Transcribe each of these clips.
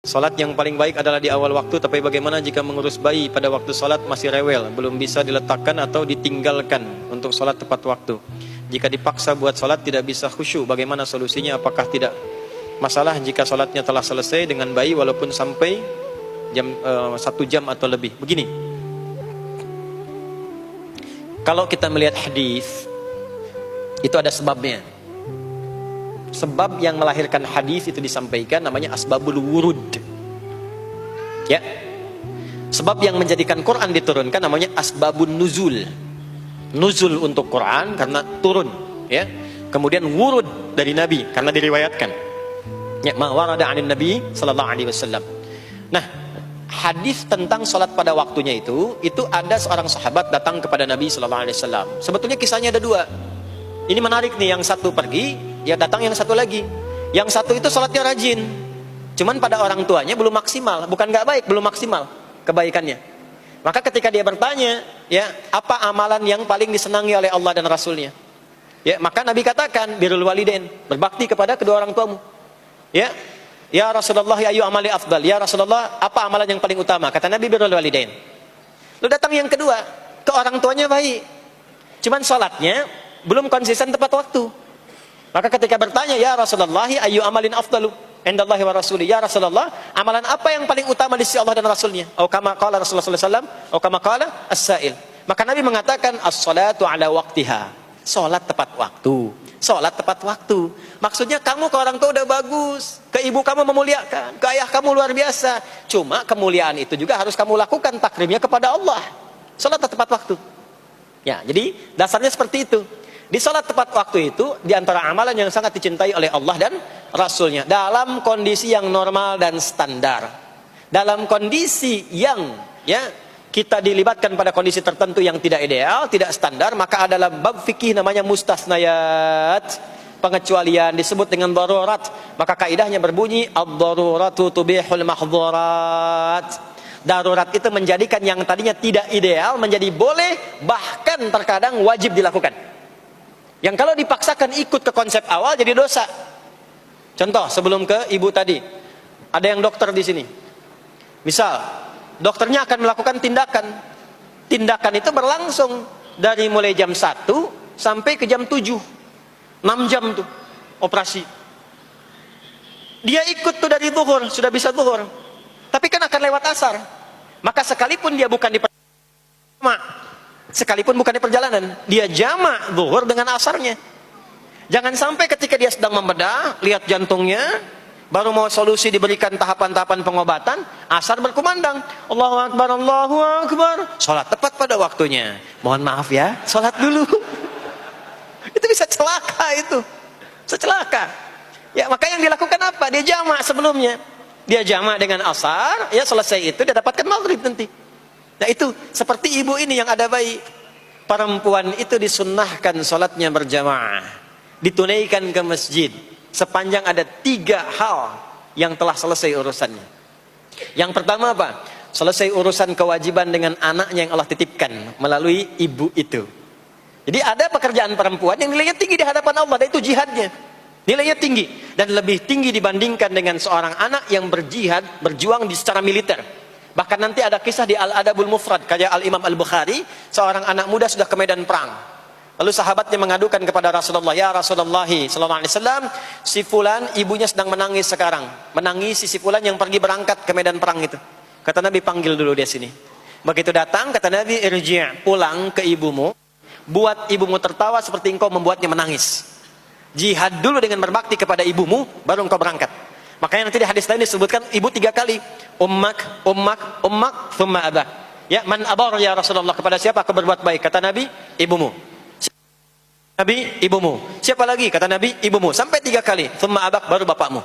Salat yang paling baik adalah di awal waktu, tapi bagaimana jika mengurus bayi pada waktu salat masih rewel, belum bisa diletakkan atau ditinggalkan untuk salat tepat waktu? Jika dipaksa buat salat tidak bisa khusyuk, bagaimana solusinya? Apakah tidak masalah jika salatnya telah selesai dengan bayi walaupun sampai 1 jam atau lebih? Begini, kalau kita melihat hadis itu ada sebabnya. Sebab yang melahirkan hadis itu disampaikan namanya asbabul wurud. Ya. Sebab yang menjadikan Quran diturunkan namanya asbabun nuzul. Nuzul untuk Quran karena turun, ya. Kemudian wurud dari Nabi karena diriwayatkan. Ya, ma warada 'anin Nabi sallallahu alaihi wasallam. Nah, hadis tentang salat pada waktunya itu ada seorang sahabat datang kepada Nabi sallallahu alaihi wasallam. Sebetulnya kisahnya ada 2. Ini menarik nih, yang satu pergi, dia datang yang satu lagi. Yang satu itu sholatnya rajin, cuman pada orang tuanya belum maksimal. Bukan gak baik, belum maksimal kebaikannya. Maka ketika dia bertanya, ya, apa amalan yang paling disenangi oleh Allah dan Rasulnya? Ya, maka Nabi katakan, birrul walidain, berbakti kepada kedua orang tuamu. Ya, ya Rasulullah, ya ayu amali afdal. Ya Rasulullah, apa amalan yang paling utama? Kata Nabi, birrul walidain. Lalu datang yang kedua, ke orang tuanya baik, cuman sholatnya belum konsisten tepat waktu. Maka ketika bertanya, ya Rasulullah, ayu amalin afdalu indallahi wa rasuli, ya Rasulullah, amalan apa yang paling utama di sisi Allah dan Rasulnya? Atau kama qala Rasulullah sallallahu alaihi wasallam, atau kama qala as-sa'il. Maka Nabi mengatakan as-salatu ala waqtiha, salat tepat waktu. Salat tepat waktu. Maksudnya kamu ke orang tua udah bagus, ke ibu kamu memuliakan, ke ayah kamu luar biasa. Cuma kemuliaan itu juga harus kamu lakukan takrimnya kepada Allah. Salat tepat waktu. Ya, jadi dasarnya seperti itu. Di salat tepat waktu itu diantara amalan yang sangat dicintai oleh Allah dan Rasulnya, dalam kondisi yang normal dan standar. Dalam kondisi yang, ya, kita dilibatkan pada kondisi tertentu yang tidak ideal, tidak standar, maka adalah bab fikih namanya mustasnayat, pengecualian, disebut dengan darurat. Maka kaidahnya berbunyi ad-daruratu tubihul mahdzurat. Darurat itu menjadikan yang tadinya tidak ideal menjadi boleh, bahkan terkadang wajib dilakukan. Yang kalau dipaksakan ikut ke konsep awal jadi dosa. Contoh, sebelum ke ibu tadi, ada yang dokter di sini. Misal, dokternya akan melakukan tindakan. Tindakan itu berlangsung dari mulai jam 1 sampai ke jam 7. 6 jam tuh operasi. Dia ikut tuh dari zuhur, sudah bisa zuhur. Tapi kan akan lewat asar. Maka sekalipun dia bukan di perjalanan, dia jamak zuhur dengan asarnya. Jangan sampai ketika dia sedang membedah, lihat jantungnya, baru mau solusi diberikan tahapan-tahapan pengobatan, asar berkumandang, Allahu Akbar, Allahu Akbar, sholat tepat pada waktunya. Mohon maaf ya, sholat dulu. Itu bisa celaka itu, secelaka. Ya, maka yang dilakukan apa? Dia jamak sebelumnya, dia jamak dengan asar, ya selesai itu dia dapatkan maghrib nanti. Nah itu seperti ibu ini yang ada bayi, perempuan itu disunnahkan sholatnya berjamaah, ditunaikan ke masjid sepanjang ada 3 hal yang telah selesai urusannya. Yang pertama apa? Selesai urusan kewajiban dengan anaknya yang Allah titipkan melalui ibu itu. Jadi ada pekerjaan perempuan yang nilainya tinggi di hadapan Allah, dan itu jihadnya. Nilainya tinggi dan lebih tinggi dibandingkan dengan seorang anak yang berjihad, berjuang di secara militer. Bahkan nanti ada kisah di Al-Adabul Mufrad kayak Al-Imam Al-Bukhari, seorang anak muda sudah ke medan perang. Lalu sahabatnya mengadukan kepada Rasulullah, ya Rasulullah sallallahu alaihi wasallam, si fulan ibunya sedang menangis sekarang. Menangis si fulan yang pergi berangkat ke medan perang itu. Kata Nabi, panggil dulu dia sini. Begitu datang, kata Nabi, irji', pulang ke ibumu, buat ibumu tertawa seperti engkau membuatnya menangis. Jihad dulu dengan berbakti kepada ibumu, baru engkau berangkat. Makanya nanti di hadis lain disebutkan ibu 3 kali. Ummak, ummak, ummak, thumma abah. Ya, man abar ya Rasulullah, kepada siapa aku berbuat baik? Kata Nabi, ibumu. Nabi, ibumu. Siapa lagi? Kata Nabi, ibumu. Sampai 3 kali. Thumma abak, baru bapakmu.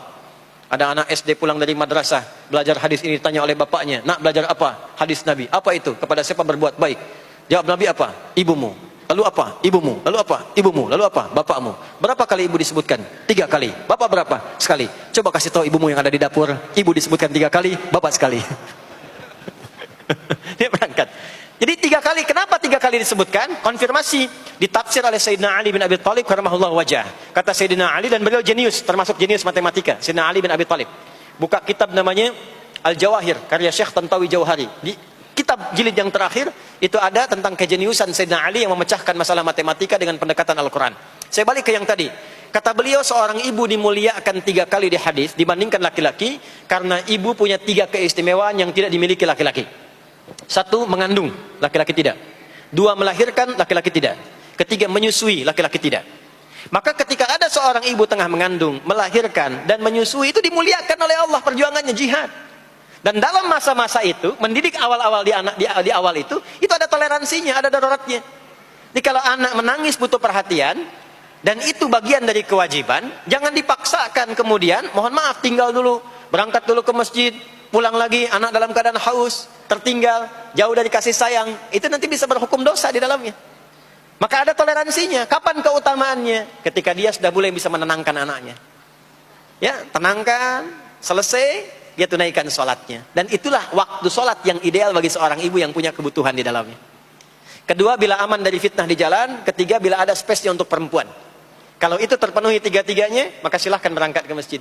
Ada anak SD pulang dari madrasah, belajar hadis ini, ditanya oleh bapaknya, nak belajar apa? Hadis Nabi. Apa itu? Kepada siapa berbuat baik? Jawab Nabi apa? Ibumu. Lalu apa? Ibumu. Lalu apa? Ibumu. Lalu apa? Bapakmu. Berapa kali ibu disebutkan? 3 kali. Bapak berapa? Sekali. Coba kasih tahu ibumu yang ada di dapur, ibu disebutkan 3 kali, bapak sekali. Dia berangkat. Jadi 3 kali. Kenapa 3 kali disebutkan? Konfirmasi ditafsir oleh Sayyidina Ali bin Abi Thalib karamahullah wajah. Kata Sayyidina Ali, dan beliau jenius, termasuk jenius matematika, Sayyidina Ali bin Abi Thalib. Buka kitab namanya Al-Jawahir, karya Syekh Tantawi Jauhari. Di kitab jilid yang terakhir, itu ada tentang kejeniusan Sayyidina Ali yang memecahkan masalah matematika dengan pendekatan Al-Quran. Saya balik ke yang tadi. Kata beliau, seorang ibu dimuliakan 3 kali di hadis dibandingkan laki-laki, karena ibu punya 3 keistimewaan yang tidak dimiliki laki-laki. 1, mengandung, laki-laki tidak. 2, melahirkan, laki-laki tidak. 3, menyusui, laki-laki tidak. Maka ketika ada seorang ibu tengah mengandung, melahirkan, dan menyusui, itu dimuliakan oleh Allah, perjuangannya jihad. Dan dalam masa-masa itu, mendidik awal-awal di awal itu ada toleransinya, ada daruratnya. Jadi kalau anak menangis butuh perhatian, dan itu bagian dari kewajiban, jangan dipaksakan kemudian, mohon maaf, tinggal dulu, berangkat dulu ke masjid, pulang lagi, anak dalam keadaan haus, tertinggal, jauh dari kasih sayang, itu nanti bisa berhukum dosa di dalamnya. Maka ada toleransinya. Kapan keutamaannya? Ketika dia sudah mulai bisa menenangkan anaknya. Ya, tenangkan, selesai, dia tunaikan sholatnya. Dan itulah waktu sholat yang ideal bagi seorang ibu yang punya kebutuhan di dalamnya. Kedua, bila aman dari fitnah di jalan. Ketiga, bila ada space-nya untuk perempuan. Kalau itu terpenuhi 3-tiganya, maka silahkan berangkat ke masjid.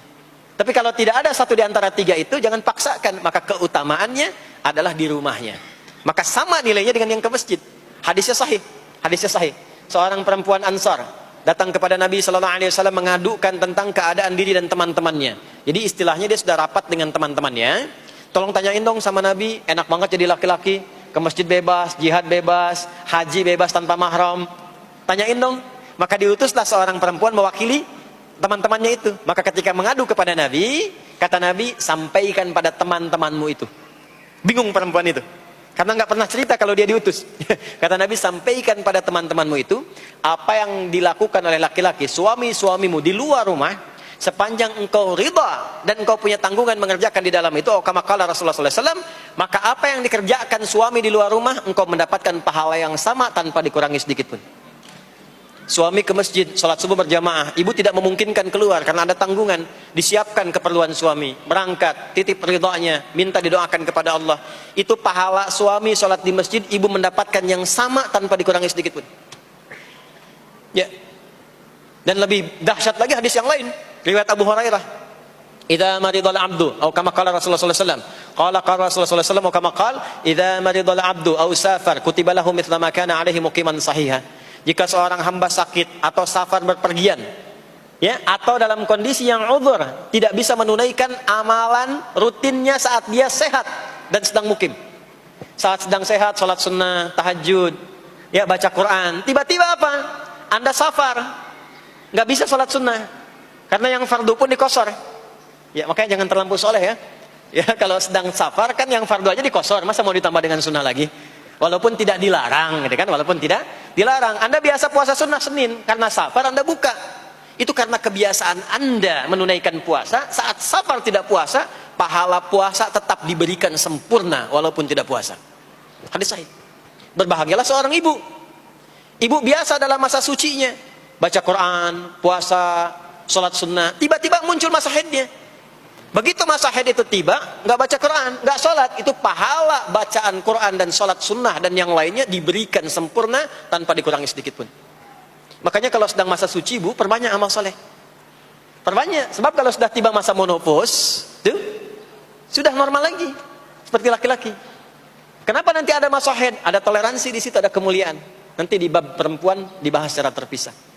Tapi kalau tidak ada satu di antara 3 itu, jangan paksakan. Maka keutamaannya adalah di rumahnya. Maka sama nilainya dengan yang ke masjid. Hadisnya sahih. Hadisnya sahih. Seorang perempuan Ansar datang kepada Nabi SAW mengadukan tentang keadaan diri dan teman-temannya. Jadi istilahnya dia sudah rapat dengan teman-temannya. Tolong tanyain dong sama Nabi, enak banget jadi laki-laki, ke masjid bebas, jihad bebas, haji bebas tanpa mahram. Tanyain dong. Maka diutuslah seorang perempuan mewakili teman-temannya itu. Maka ketika mengadu kepada Nabi, kata Nabi, sampaikan pada teman-temanmu itu. Bingung perempuan itu, karena nggak pernah cerita kalau dia diutus. Kata Nabi, sampaikan pada teman-temanmu itu apa yang dilakukan oleh laki-laki, suami-suamimu di luar rumah, sepanjang engkau ridha dan engkau punya tanggungan mengerjakan di dalam itu. Kama qala Rasulullah SAW, maka apa yang dikerjakan suami di luar rumah, engkau mendapatkan pahala yang sama tanpa dikurangi sedikit pun. Suami ke masjid, sholat subuh berjamaah, ibu tidak memungkinkan keluar karena ada tanggungan, disiapkan keperluan suami, berangkat, titip ridhonya, minta didoakan kepada Allah. Itu pahala suami sholat di masjid, ibu mendapatkan yang sama tanpa dikurangi sedikit pun. Ya. Dan lebih dahsyat lagi hadis yang lain, riwayat Abu Hurairah. Idza maridal abdu, atau kama qala Rasulullah sallallahu alaihi wasallam. Qala Rasulullah sallallahu alaihi wasallam, kama qala, idza maridal abdu aw safar, kutiba lahu mithla ma kana alaihi muqiman sahiha. Jika seorang hamba sakit atau safar berpergian, ya, atau dalam kondisi yang uzur, tidak bisa menunaikan amalan rutinnya saat dia sehat dan sedang mukim. Saat sedang sehat, sholat sunnah, tahajud, ya, baca Quran. Tiba-tiba apa? Anda safar, nggak bisa sholat sunnah, karena yang fardu pun dikosor. Ya, makanya jangan terlampau soleh ya. Ya, kalau sedang safar kan yang fardu aja dikosor, masa mau ditambah dengan sunnah lagi? Walaupun tidak dilarang, gitu kan? Walaupun tidak dilarang. Anda biasa puasa sunnah Senin, karena safar Anda buka. Itu karena kebiasaan Anda menunaikan puasa. Saat safar tidak puasa, pahala puasa tetap diberikan sempurna walaupun tidak puasa. Hadis sahih. Berbahagialah seorang ibu. Ibu biasa dalam masa sucinya, baca Quran, puasa, sholat sunnah. Tiba-tiba muncul masa haidnya. Begitu masa haid itu tiba, nggak baca Quran, nggak sholat, itu pahala bacaan Quran dan sholat sunnah dan yang lainnya diberikan sempurna tanpa dikurangi sedikit pun. Makanya kalau sedang masa suci, bu, perbanyak amal soleh. Perbanyak, sebab kalau sudah tiba masa menopause, tuh sudah normal lagi, seperti laki-laki. Kenapa nanti ada masa haid? Ada toleransi di situ, ada kemuliaan. Nanti di bab perempuan dibahas secara terpisah.